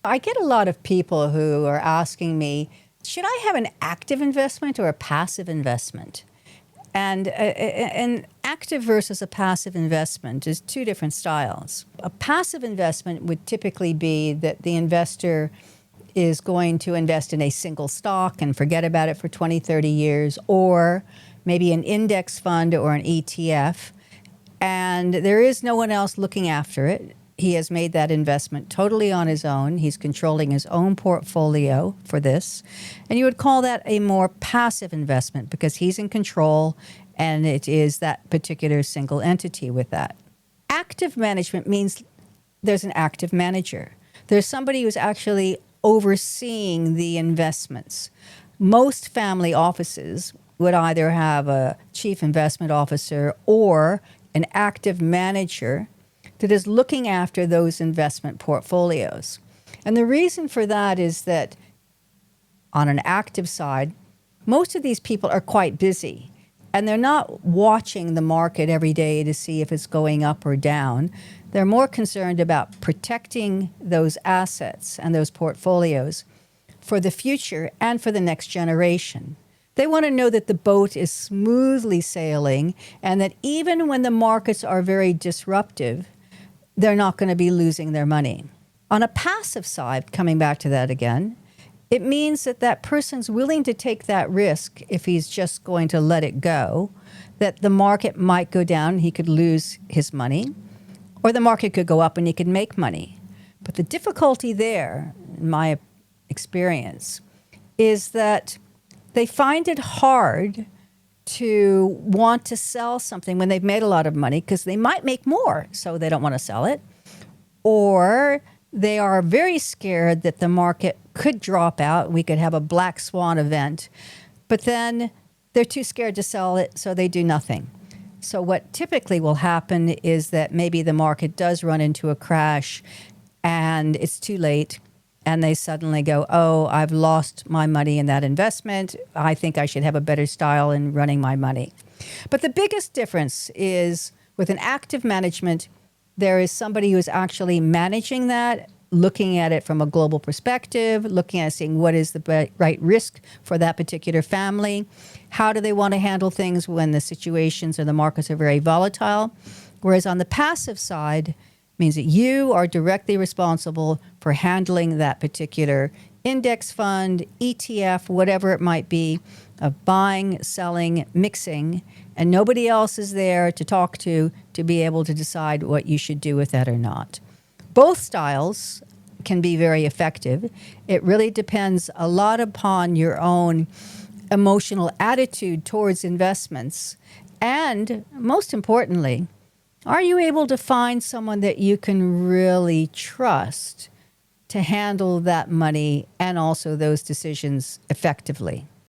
I get a lot of people who are asking me, should I have an active investment or a passive investment? And an active versus a passive investment is two different styles. A passive investment would typically be that the investor is going to invest in a single stock and forget about it for 20, 30 years, or maybe an index fund or an ETF, and there is no one else looking after it. He has made that investment totally on his own. He's controlling his own portfolio for this. And you would call that a more passive investment because he's in control and it is that particular single entity with that. Active management means there's an active manager. There's somebody who's actually overseeing the investments. Most family offices would either have a chief investment officer or an active manager that is looking after those investment portfolios. And the reason for that is that on an active side, most of these people are quite busy and they're not watching the market every day to see if it's going up or down. They're more concerned about protecting those assets and those portfolios for the future and for the next generation. They want to know that the boat is smoothly sailing and that even when the markets are very disruptive, they're not going to be losing their money. On a passive side, coming back to that again, it means that that person's willing to take that risk if he's just going to let it go, that the market might go down, he could lose his money, or the market could go up and he could make money. But the difficulty there, in my experience, is that they find it hard to want to sell something when they've made a lot of money because they might make more, so they don't want to sell it. Or they are very scared that the market could drop out. We could have a black swan event, but then they're too scared to sell it, so they do nothing. So what typically will happen is that maybe the market does run into a crash and it's too late. And they suddenly go, oh, I've lost my money in that investment. I think I should have a better style in running my money. But the biggest difference is with an active management, there is somebody who's actually managing that, looking at it from a global perspective, looking at seeing what is the right risk for that particular family. How do they want to handle things when the situations or the markets are very volatile? Whereas on the passive side, means that you are directly responsible for handling that particular index fund, ETF, whatever it might be, of buying, selling, mixing, and nobody else is there to talk to be able to decide what you should do with that or not. Both styles can be very effective. It really depends a lot upon your own emotional attitude towards investments. And most importantly, are you able to find someone that you can really trust to handle that money and also those decisions effectively?